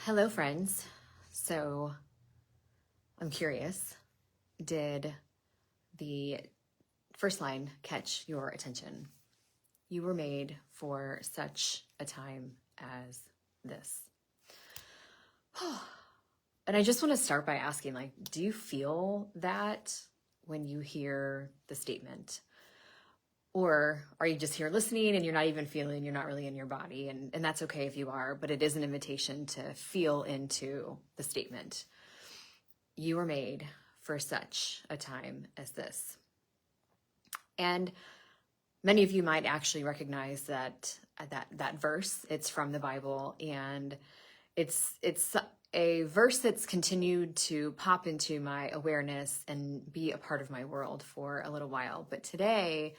Hello, friends. So I'm curious, did the first line catch your attention? You were made for such a time as this. And I just want to start by asking, do you feel that when you hear the statement? Or are you just here listening and you're not even feeling, you're not really in your body? And that's okay if you are, but it is an invitation to feel into the statement. You were made for such a time as this. And many of you might actually recognize that verse. It's from the Bible, and it's a verse that's continued to pop into my awareness and be a part of my world for a little while. But today,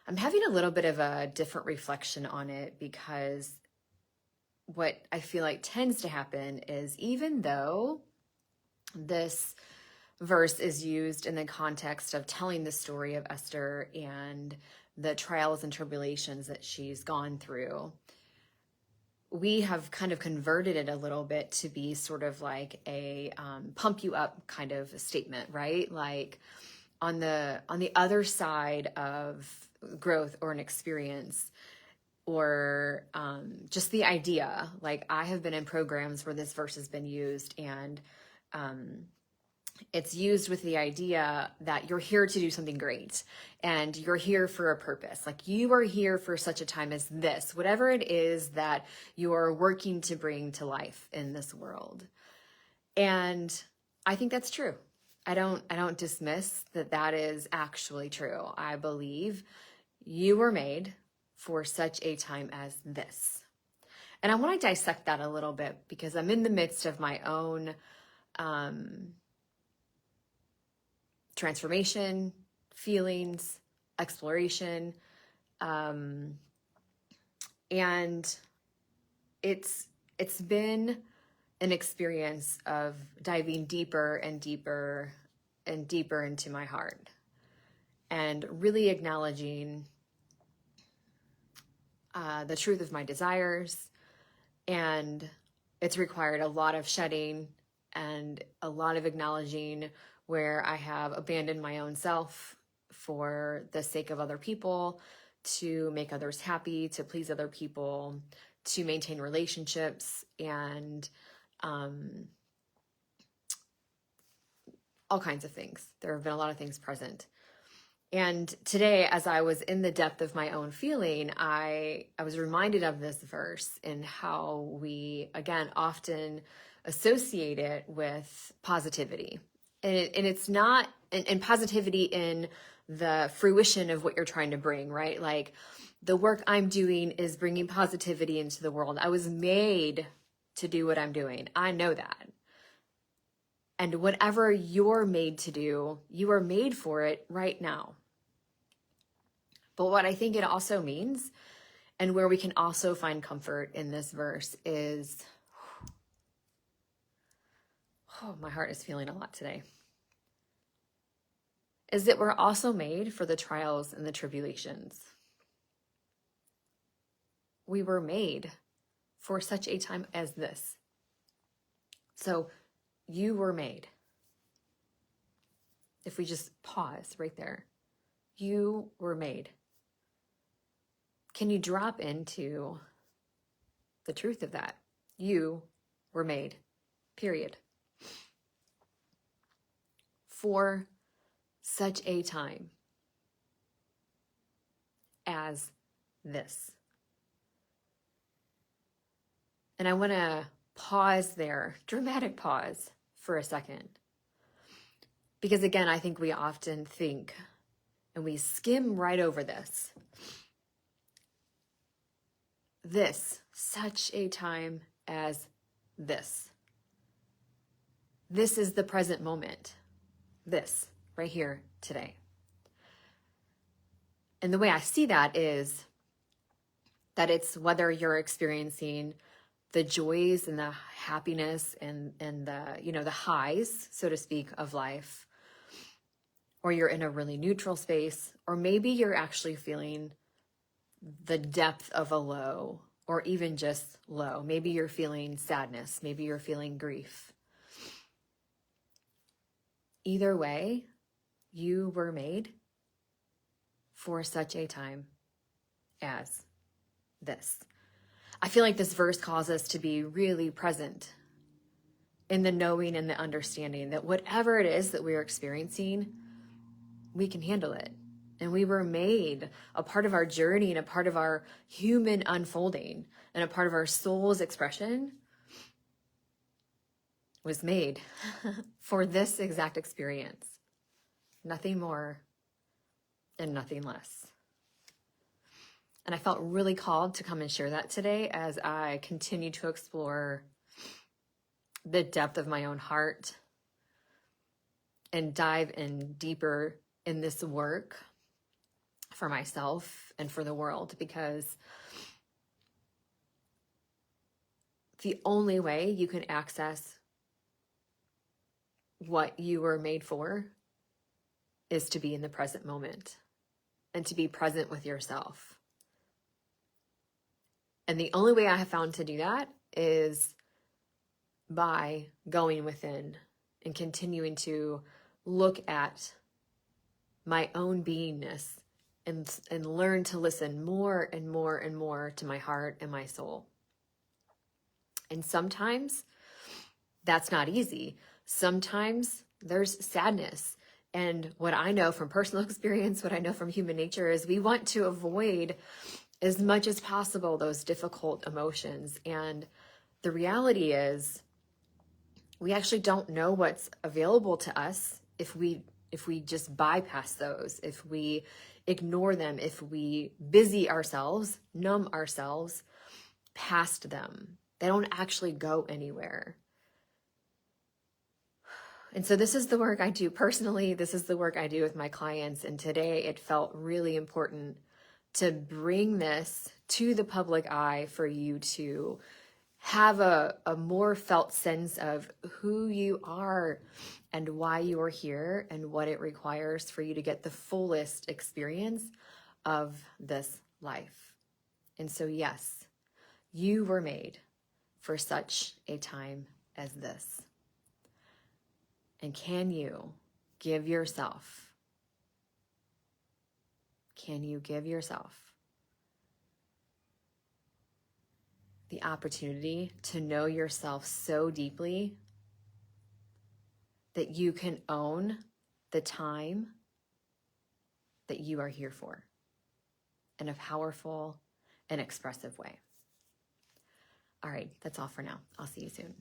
I'm having a little bit of a different reflection on it, because what I feel like tends to happen is, even though this verse is used in the context of telling the story of Esther and the trials and tribulations that she's gone through, we have kind of converted it a little bit to be sort of like a pump you up kind of statement, right? Like on the other side of growth or an experience, or just the idea, like I have been in programs where this verse has been used, and it's used with the idea that you're here to do something great and you're here for a purpose. Like you are here for such a time as this, whatever it is that you're working to bring to life in this world. And I think that's true. I don't dismiss that is actually true. I believe you were made for such a time as this. And I want to dissect that a little bit, because I'm in the midst of my own transformation, feelings, exploration. And it's been an experience of diving deeper and deeper and deeper into my heart, and really acknowledging the truth of my desires. And it's required a lot of shedding and a lot of acknowledging where I have abandoned my own self for the sake of other people, to make others happy, to please other people, to maintain relationships, and all kinds of things. There have been a lot of things present. And today, as I was in the depth of my own feeling, I was reminded of this verse and how we, again, often associate it with positivity. And it's not, and positivity in the fruition of what you're trying to bring, right? Like the work I'm doing is bringing positivity into the world. I was made to do what I'm doing. I know that. And whatever you're made to do, you are made for it right now. But what I think it also means, and where we can also find comfort in this verse, is, my heart is feeling a lot today, is that we're also made for the trials and the tribulations. We were made for such a time as this. So you were made. If we just pause right there, you were made. Can you drop into the truth of that? You were made, period. For such a time as this. And I want to pause there, dramatic pause for a second. Because again, I think we often think, and we skim right over this, such a time as this. This is the present moment. This, right here, today. And the way I see that is that it's whether you're experiencing the joys and the happiness and the, the highs, so to speak, of life, or you're in a really neutral space, or maybe you're actually feeling the depth of a low or even just low. Maybe you're feeling sadness. Maybe you're feeling grief. Either way, you were made for such a time as this. I feel like this verse calls us to be really present in the knowing and the understanding that whatever it is that we're experiencing, we can handle it. And we were made a part of our journey and a part of our human unfolding and a part of our soul's expression was made for this exact experience. Nothing more and nothing less. And I felt really called to come and share that today as I continue to explore the depth of my own heart and dive in deeper in this work for myself and for the world, because the only way you can access what you were made for is to be in the present moment and to be present with yourself. And the only way I have found to do that is by going within and continuing to look at my own beingness and learn to listen more and more and more to my heart and my soul. And sometimes that's not easy. Sometimes there's sadness. And what I know from personal experience, what I know from human nature is we want to avoid as much as possible those difficult emotions. And the reality is we actually don't know what's available to us if we just bypass those, if we ignore them, if we busy ourselves, numb ourselves past them. They don't actually go anywhere. And so this is the work I do personally. This is the work I do with my clients. And today it felt really important to bring this to the public eye for you to have a more felt sense of who you are and why you are here and what it requires for you to get the fullest experience of this life. And so, yes, you were made for such a time as this. And can you give yourself the opportunity to know yourself so deeply that you can own the time that you are here for in a powerful and expressive way? All right, that's all for now. I'll see you soon.